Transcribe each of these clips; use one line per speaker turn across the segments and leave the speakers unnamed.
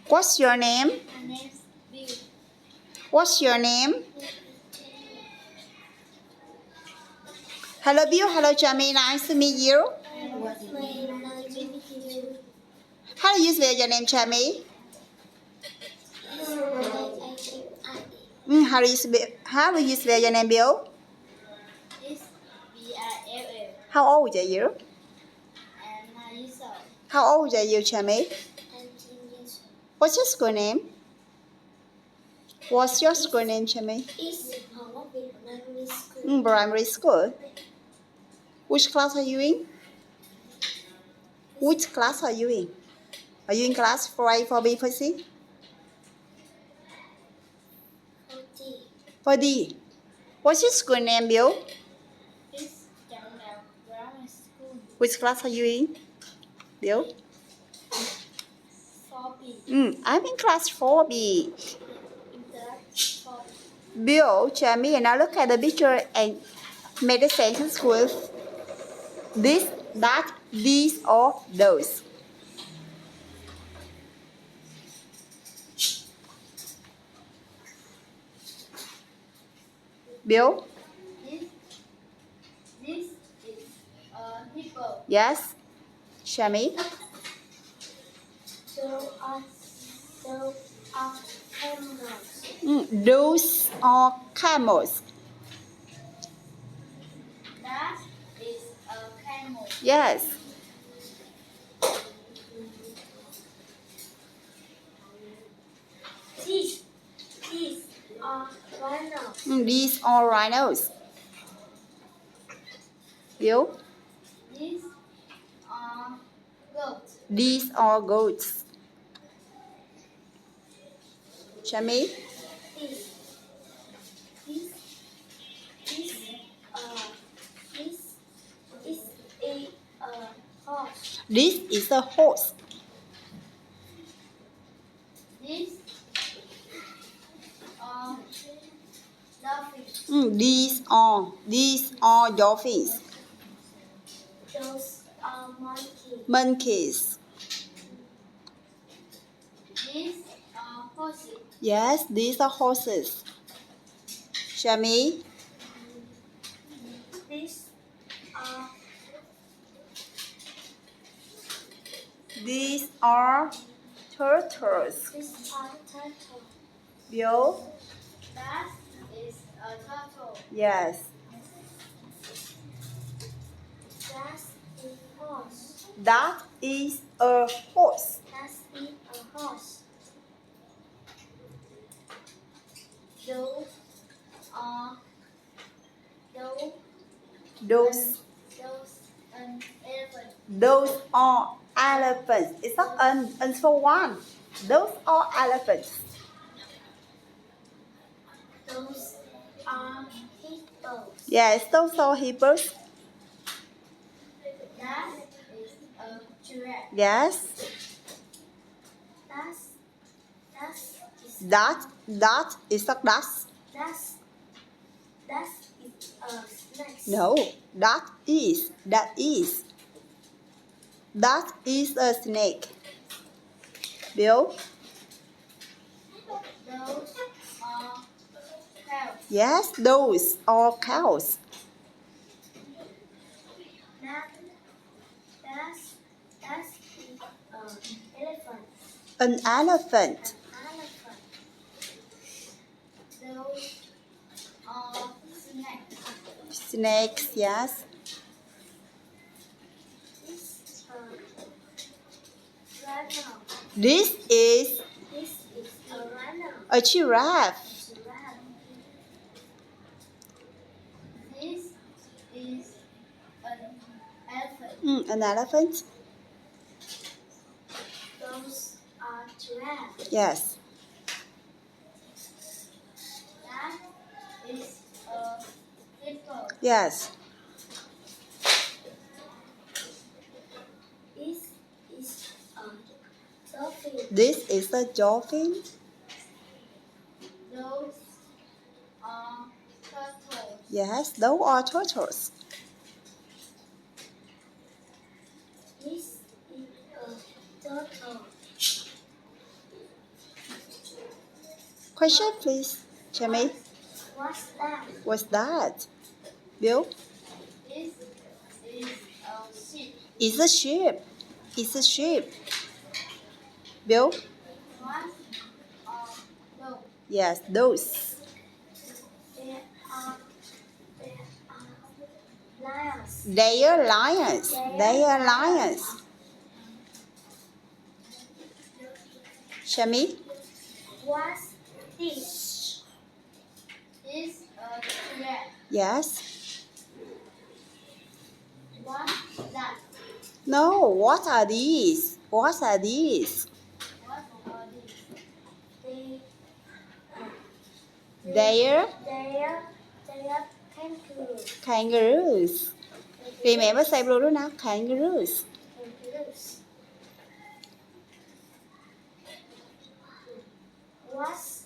What's your name?
My name's Bill.
What's your name? Hello Bill, hello Jamie, nice to meet you. How do you spell your name, Jamie? How do you spell your name, Bill?
It's Bill.
How old are you?
And 9 years old.
How old are you, Jamie?
19 years old.
What's your school name? What's your school name, Jamie?
It's primary school.
Primary school. Which class are you in? Which class are you in? Are you in class 4A, 4B, 4C? 4D. What's your school name, Bill?
It's Grammar School.
Which class are you in, Bill?
4B.
I'm in class 4B.
Class 4B.
Bill, Jamie, and now look at the picture and make a sentence with this, that, these, or those. Bill?
This is a hippo.
Yes. Jamie?
So are camels.
Those are camels.
That is a camel.
Yes.
These are rhinos.
These are rhinos. Bill?
These are goats.
These are goats. Jamie?
This is a horse.
This is a horse.
These are dolphins.
These are dolphins.
Those are monkeys.
Monkeys.
These are horses.
Yes, these are horses. Jamie?
These are
These are turtles.
These are turtles.
Bill?
That is a turtle.
Yes.
That's a horse.
That is a horse.
That's a horse. Those are
Those
an elephant.
Those are elephants. It's not an for one. Those are elephants.
Those are hippos.
Yes, those are hippos.
That is a giraffe.
Yes. That is a duck.
That is a snake.
No, that is a snake. Bill?
Those are cows.
Yes, those are cows.
That's
An elephant.
Those are snakes.
Snakes, yes.
This
This is
a rhino.
a giraffe.
This is an elephant.
An elephant?
Those are giraffes.
Yes.
That is a hippo.
Yes.
This is a dolphin.
This is a dolphin.
Those are turtles.
Yes, those are turtles.
This is a turtle.
Question, please. Jamie,
What's that?
what's that? Bill,
This is a sheep.
it's a sheep. It's a sheep. Bill,
What are those?
yes, those.
There are lions.
They are lions. They are lions. Jamie,
What's this? Is a giraffe.
yes.
What's that?
No, what are these? What are these?
What are these?
They are
They are kangaroos.
kangaroos. Remember say blue now. Kangaroos.
Kangaroos. What's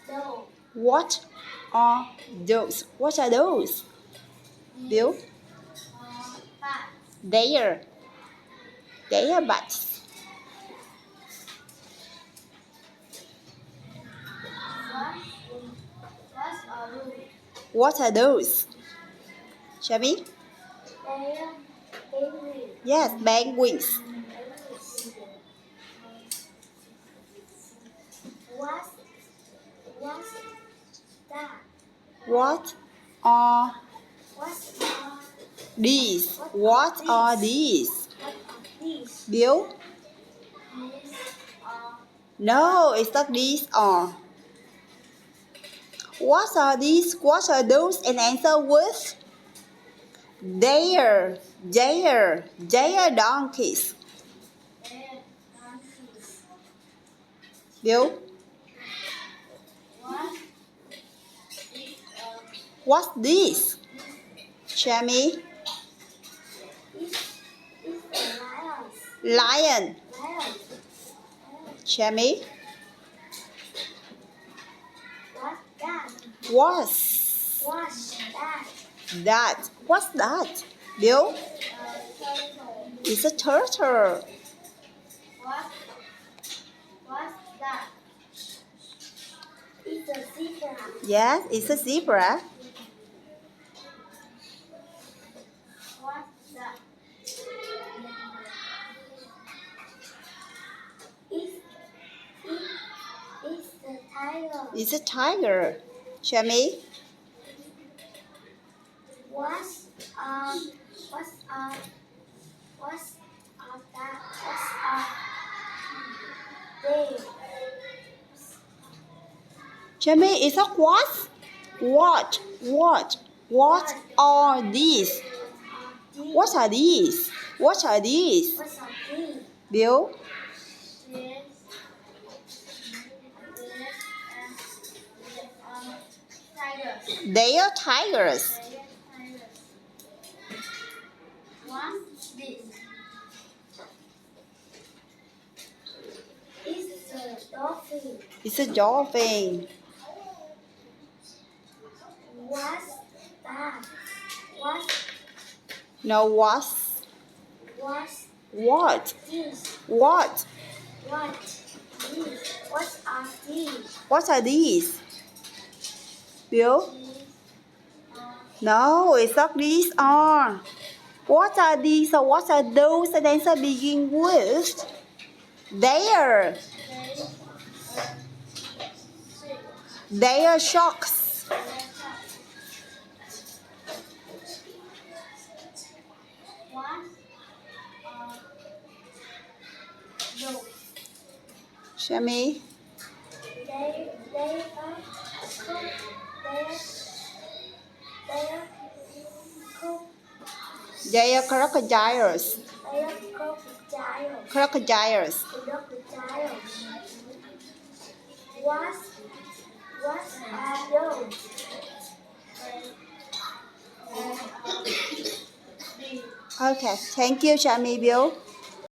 those?
What are those? What are those? Bill,
Bats.
they are bats.
What's a root?
What are those? Jamie?
They are penguins.
Yes, penguins.
What's that?
What are
What's
these? What are these?
these?
Bill?
These are
No, it's not these are. What are these? What are those? And answer with they are donkeys.
their donkeys.
Bill?
What is
What's this? Jamie?
is lions?
Lion.
Lions.
Jamie?
What's that?
What's
What's that?
that? What's that? Bill?
Turtle.
It's a turtle.
What's that? It's a zebra.
Yes, it's a zebra.
What's that? It's a tiger.
It's a tiger. Jamie?
What's what's that? What's they?
Jamie, it's a what? What? What are these? What are these? What are these?
What's are these?
Bill?
Yes. Tigers.
They are tigers.
What's this? It's a dolphin.
It's a dolphin.
What's that?
No, what's
What's
what?
this?
What?
What? These? What are these?
What are these? Bill?
These are
No, it's not these are. What are these or what are those? And answer begin with there. They are sharks.
no.
Shami?
They are
They are crocodiles.
they are crocodiles.
Crocodiles.
Crocodiles. What are those?
Okay, thank you, Shami Bill.